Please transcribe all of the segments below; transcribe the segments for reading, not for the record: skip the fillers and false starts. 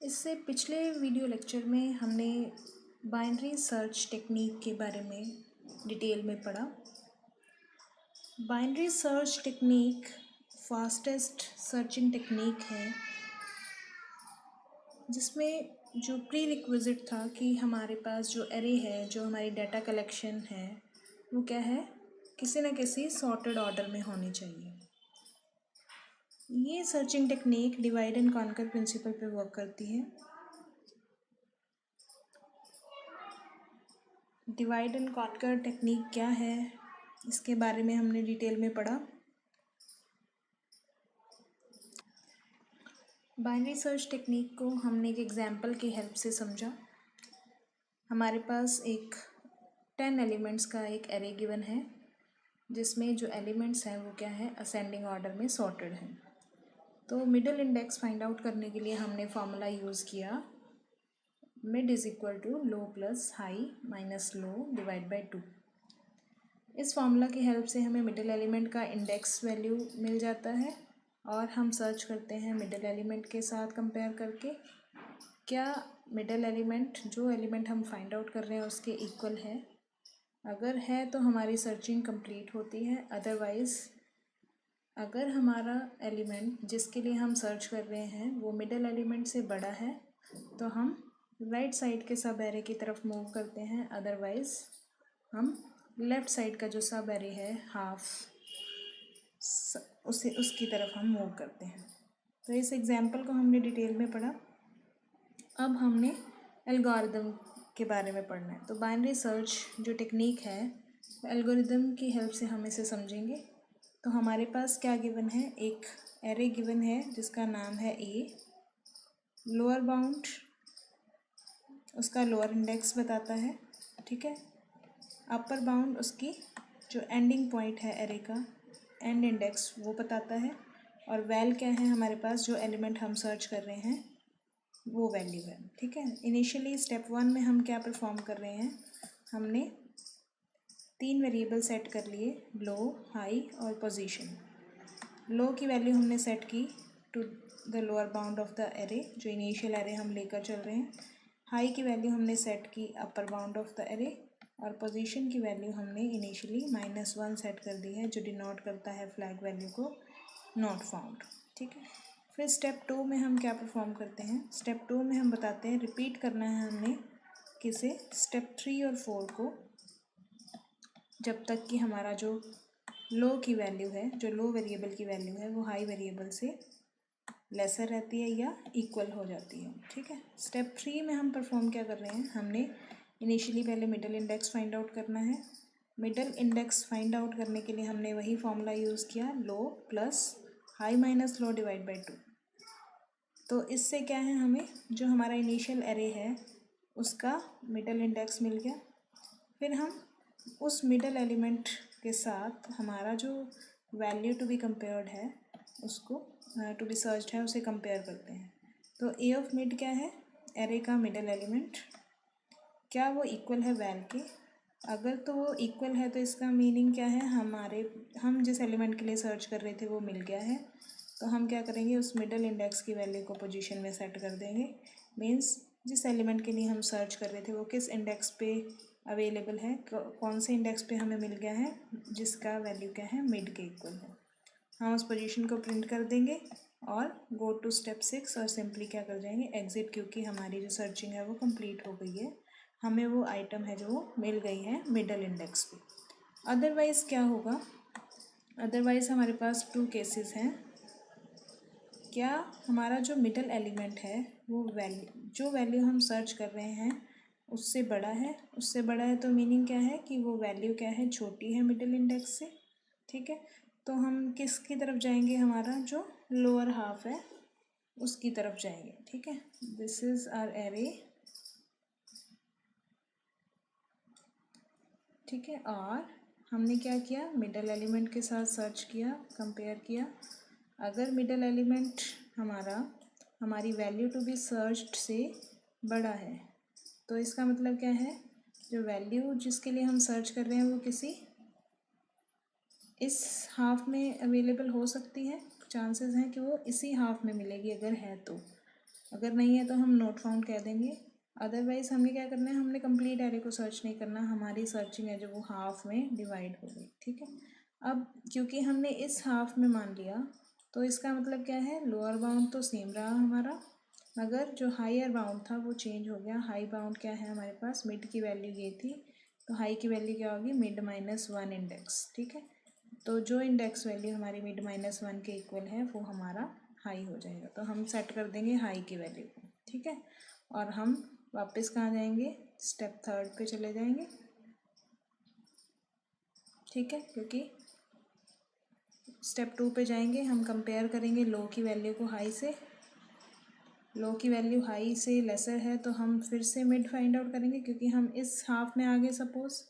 इससे पिछले video lecture में हमने बाइनरी सर्च टेक्निक के बारे में डिटेल में पढ़ा। Binary search technique fastest searching technique है, जिसमें जो प्री रिक्विजिट था कि हमारे पास जो एरे है, जो हमारी डाटा कलेक्शन है, वो क्या है, किसी न किसी सॉर्टेड ऑर्डर में होनी चाहिए। ये searching technique divide and conquer principle पे वर्क करती है। डिवाइड एंड कॉन्कर टेक्निक क्या है, इसके बारे में हमने डिटेल में पढ़ा। बाइनरी सर्च टेक्निक को हमने एक एग्जाम्पल की हेल्प से समझा। हमारे पास एक 10 एलिमेंट्स का एक एरे गिवन है, जिसमें जो एलिमेंट्स हैं वो क्या है, असेंडिंग ऑर्डर में सॉर्टेड हैं। तो मिडिल इंडेक्स फाइंड आउट करने के लिए हमने फॉर्मूला यूज़ किया, mid is equal to low plus high minus low divide by 2। इस फॉर्मूला की हेल्प से हमें मिडिल एलिमेंट का इंडेक्स वैल्यू मिल जाता है और हम सर्च करते हैं मिडिल एलिमेंट के साथ कंपेयर करके क्या मिडिल एलिमेंट, जो एलिमेंट हम फाइंड आउट कर रहे हैं, उसके इक्वल है। अगर है तो हमारी सर्चिंग कंप्लीट होती है, अदरवाइज़ अगर हमारा एलिमेंट जिसके लिए हम सर्च कर रहे हैं वो मिडिल एलिमेंट से बड़ा है तो हम राइट साइड के सब एरे की तरफ मूव करते हैं, अदरवाइज़ हम लेफ़्ट साइड का जो सब एरे है हाफ उसकी तरफ हम मूव करते हैं। तो इस एग्जाम्पल को हमने डिटेल में पढ़ा। अब हमने एल्गोरिदम के बारे में पढ़ना है। तो बाइनरी सर्च जो टेक्निक है, एल्गोरिदम की हेल्प से हम इसे समझेंगे। तो हमारे पास क्या गिवन है, एक एरे गिवन है जिसका नाम है ए। लोअर बाउंड उसका लोअर इंडेक्स बताता है, ठीक है। अपर बाउंड उसकी जो एंडिंग पॉइंट है एरे का, एंड इंडेक्स, वो बताता है। और वैल क्या है, हमारे पास जो एलिमेंट हम सर्च कर रहे हैं वो वैल्यू है, ठीक है। इनिशियली स्टेप 1 में हम क्या परफॉर्म कर रहे हैं, हमने 3 वेरिएबल सेट कर लिए, लो, हाई और पोजीशन। लो की वैल्यू हमने सेट की to the lower bound of the array, जो इनिशियल एरे हम लेकर चल रहे हैं। हाई की वैल्यू हमने सेट की upper bound of the array, और पोजीशन की वैल्यू हमने इनिशियली -1 सेट कर दी है, जो डिनोट करता है फ्लैग वैल्यू को नॉट फाउंड, ठीक है। फिर स्टेप 2 में हम क्या परफॉर्म करते हैं, स्टेप 2 में हम बताते हैं रिपीट करना है हमने किसे, स्टेप 3 और 4 को, जब तक कि हमारा जो लो की वैल्यू है, जो लो वेरिएबल की वैल्यू है, वो हाई वेरिएबल से लेसर रहती है या इक्वल हो जाती है, ठीक है। स्टेप 3 में हम परफॉर्म क्या कर रहे हैं, हमने इनिशियली पहले मिडल इंडेक्स फाइंड आउट करना है। मिडल इंडेक्स फाइंड आउट करने के लिए हमने वही फॉर्मूला यूज़ किया, low plus high minus low divide by 2। तो इससे क्या है, हमें जो हमारा इनिशियल एरे है उसका मिडल इंडेक्स मिल गया। फिर हम उस मिडल एलिमेंट के साथ हमारा जो वैल्यू टू बी कंपेयर्ड है, उसको टू बी सर्च्ड है, उसे कंपेयर करते हैं। तो ए ऑफ मिड क्या है, एरे का मिडल एलिमेंट, क्या वो इक्वल है वैल के। अगर तो वो इक्वल है तो इसका मीनिंग क्या है, हम जिस एलिमेंट के लिए सर्च कर रहे थे वो मिल गया है। तो हम क्या करेंगे, उस मिडल इंडेक्स की वैल्यू को पोजीशन में सेट कर देंगे। मीन्स जिस एलिमेंट के लिए हम सर्च कर रहे थे वो किस इंडेक्स पे अवेलेबल है, कौन से इंडेक्स पे हमें मिल गया है, जिसका वैल्यू क्या है, मिड के इक्वल है। हम उस पोजीशन को प्रिंट कर देंगे और गो टू स्टेप 6 और सिंपली क्या कर जाएंगे, एग्जिट, क्योंकि हमारी जो सर्चिंग है वो कंप्लीट हो गई है, हमें वो आइटम है जो मिल गई है मिडल इंडेक्स पे। अदरवाइज़ क्या होगा, अदरवाइज़ हमारे पास 2 केसेस हैं। क्या हमारा जो मिडल एलिमेंट है वो जो वैल्यू हम सर्च कर रहे हैं उससे बड़ा है, उससे बड़ा है तो मीनिंग क्या है कि वो वैल्यू क्या है, छोटी है मिडल इंडेक्स से, ठीक है। तो हम किसकी तरफ जाएंगे, हमारा जो लोअर हाफ है उसकी तरफ जाएंगे, ठीक है। दिस इज आवर एरे, ठीक है। और हमने क्या किया, मिडल एलिमेंट के साथ सर्च किया, कंपेयर किया। अगर मिडल एलिमेंट हमारी वैल्यू टू बी सर्च्ड से बड़ा है तो इसका मतलब क्या है, जो वैल्यू जिसके लिए हम सर्च कर रहे हैं वो किसी इस हाफ में अवेलेबल हो सकती है, चांसेस हैं कि वो इसी हाफ में मिलेगी अगर है तो। अगर नहीं है तो हम नॉट फाउंड कह देंगे। अदरवाइज़ हमें क्या करना है, हमने कंप्लीट एरे को सर्च नहीं करना, हमारी सर्चिंग है जो वो हाफ में डिवाइड हो गई, ठीक है। अब क्योंकि हमने इस हाफ में मान लिया तो इसका मतलब क्या है, लोअर बाउंड तो सेम रहा हमारा, मगर जो हायर बाउंड था वो चेंज हो गया। हाई बाउंड क्या है हमारे पास, मिड की वैल्यू ये थी, तो हाई की वैल्यू क्या होगी, मिड -1 इंडेक्स, ठीक है। तो जो इंडेक्स वैल्यू हमारी मिड -1 के इक्वल है वो हमारा हाई हो जाएगा, तो हम सेट कर देंगे हाई की वैल्यू को, ठीक है। और हम वापस कहाँ जाएंगे, स्टेप थर्ड पे चले जाएंगे, ठीक है। क्योंकि स्टेप 2 पे जाएंगे, हम कंपेयर करेंगे लो की वैल्यू को हाई से। लो की वैल्यू हाई से लेसर है तो हम फिर से मिड फाइंड आउट करेंगे, क्योंकि हम इस हाफ में आ गए सपोज,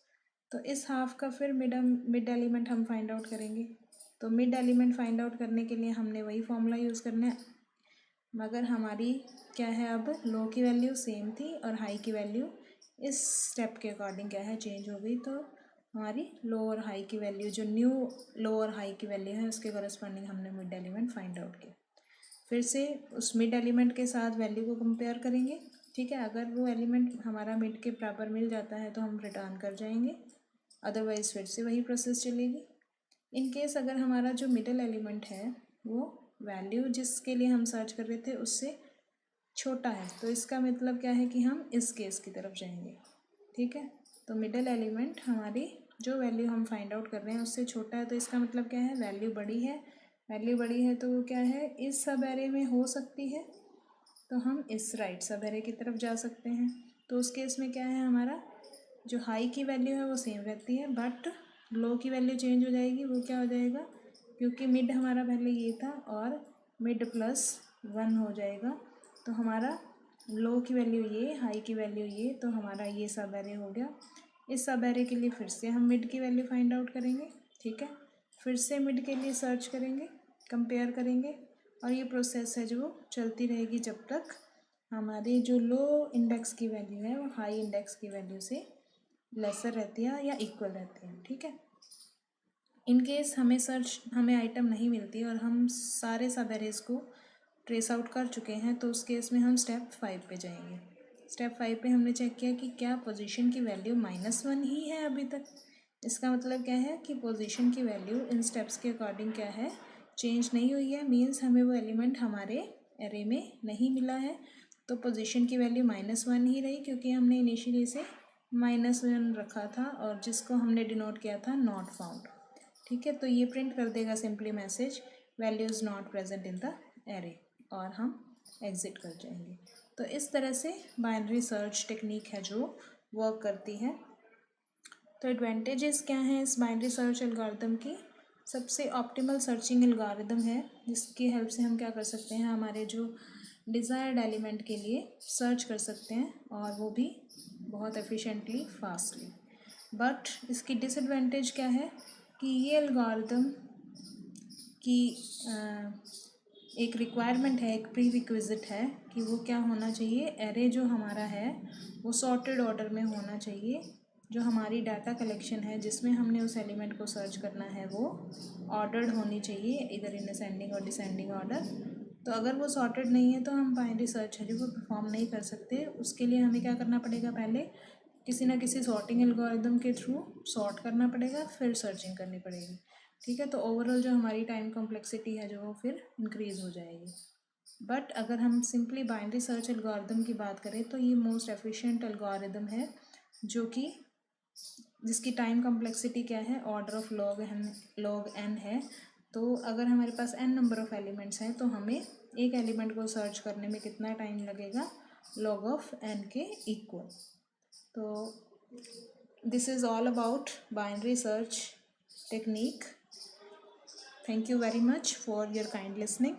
तो इस हाफ का फिर मिड एलिमेंट हम फाइंड आउट करेंगे। तो मिड एलिमेंट फाइंड आउट करने के लिए हमने वही फॉर्मूला यूज़ करना है, मगर हमारी क्या है, अब लो की वैल्यू सेम थी और हाई की वैल्यू इस स्टेप के अकॉर्डिंग क्या है, चेंज हो गई। तो हमारी लो और हाई की वैल्यू, जो न्यू लो और हाई की वैल्यू है उसके करस्पॉन्डिंग हमने मिड एलिमेंट फाइंड आउट किया। फिर से उस मिड एलिमेंट के साथ वैल्यू को कंपेयर करेंगे, ठीक है। अगर वो एलिमेंट हमारा मिड के बराबर मिल जाता है तो हम रिटर्न कर जाएंगे, अदरवाइज़ फिर से वही प्रोसेस चलेगी। इन केस अगर हमारा जो मिडल एलिमेंट है वो वैल्यू जिसके लिए हम सर्च कर रहे थे उससे छोटा है, तो इसका मतलब क्या है कि हम इस केस की तरफ जाएंगे, ठीक है। तो मिडल एलिमेंट हमारी जो वैल्यू हम फाइंड आउट कर रहे हैं उससे छोटा है, तो इसका मतलब क्या है, वैल्यू बड़ी है। वैल्यू बड़ी है तो वो क्या है, इस सब एरे में हो सकती है, तो हम इस राइट सब एरे की तरफ जा सकते हैं। तो उस केस में क्या है, हमारा जो हाई की वैल्यू है वो सेम रहती है, बट लो की वैल्यू चेंज हो जाएगी। वो क्या हो जाएगा, क्योंकि मिड हमारा पहले ये था और मिड +1 हो जाएगा, तो हमारा लो की वैल्यू ये, हाई की वैल्यू ये, तो हमारा ये सब एरे हो गया। इस सब एरे के लिए फिर से हम मिड की वैल्यू फाइंड आउट करेंगे, ठीक है। फिर से मिड के लिए सर्च करेंगे, कंपेयर करेंगे, और ये प्रोसेस है जो चलती रहेगी जब तक हमारी जो लो इंडेक्स की वैल्यू है वो हाई इंडेक्स की वैल्यू से लेसर रहती है या इक्वल रहती है, ठीक है। इन केस हमें आइटम नहीं मिलती और हम सारे सब एरेज को ट्रेस आउट कर चुके हैं, तो उस केस में हम स्टेप 5 पे जाएंगे। स्टेप 5 पे हमने चेक किया कि क्या पोजीशन की वैल्यू -1 ही है अभी तक। इसका मतलब क्या है कि पोजीशन की वैल्यू इन स्टेप्स के अकॉर्डिंग क्या है, चेंज नहीं हुई है, मीन्स हमें वो एलिमेंट हमारे एरे में नहीं मिला है। तो पोजीशन की वैल्यू -1 ही रही, क्योंकि हमने इनिशियली इसे -1 रखा था और जिसको हमने डिनोट किया था नॉट फाउंड, ठीक है। तो ये प्रिंट कर देगा simply message value is not present in the array, और हम एग्ज़िट कर जाएंगे। तो इस तरह से बाइनरी सर्च टेक्निक है जो वर्क करती है। तो एडवांटेजेस क्या हैं इस बाइनरी सर्च एल्गोरिदम की, सबसे ऑप्टिमल सर्चिंग एल्गोरिदम है जिसकी हेल्प से हम क्या कर सकते हैं, हमारे जो डिज़ायर्ड एलिमेंट के लिए सर्च कर सकते हैं, और वो भी बहुत एफिशिएंटली, फास्टली। बट इसकी डिसएडवांटेज क्या है कि ये एल्गोरिदम की एक रिक्वायरमेंट है, एक प्री रिक्विजिट है कि वो क्या होना चाहिए, एरे जो हमारा है वो सॉर्टेड ऑर्डर में होना चाहिए। जो हमारी डाटा कलेक्शन है जिसमें हमने उस एलिमेंट को सर्च करना है वो ऑर्डर्ड होनी चाहिए, इधर इन असेंडिंग और डिसेंडिंग ऑर्डर। तो अगर वो सॉर्टेड नहीं है तो हम बाइनरी सर्च है जो वो परफॉर्म नहीं कर सकते। उसके लिए हमें क्या करना पड़ेगा, पहले किसी ना किसी सॉर्टिंग एल्गोरिदम के थ्रू सॉर्ट करना पड़ेगा, फिर सर्चिंग करनी पड़ेगी, ठीक है। तो ओवरऑल जो हमारी टाइम कॉम्प्लेक्सिटी है जो वो फिर इंक्रीज़ हो जाएगी। बट अगर हम सिंपली बाइनरी सर्च एल्गोरिदम की बात करें तो ये मोस्ट एफिशिएंट एल्गोरिदम है, जो कि जिसकी टाइम कॉम्प्लेक्सिटी क्या है, ऑर्डर ऑफ log n है। तो अगर हमारे पास n नंबर ऑफ़ एलिमेंट्स हैं तो हमें एक एलिमेंट को सर्च करने में कितना टाइम लगेगा, log ऑफ n के इक्वल। तो this is all about binary search technique. Thank you very much for your kind listening.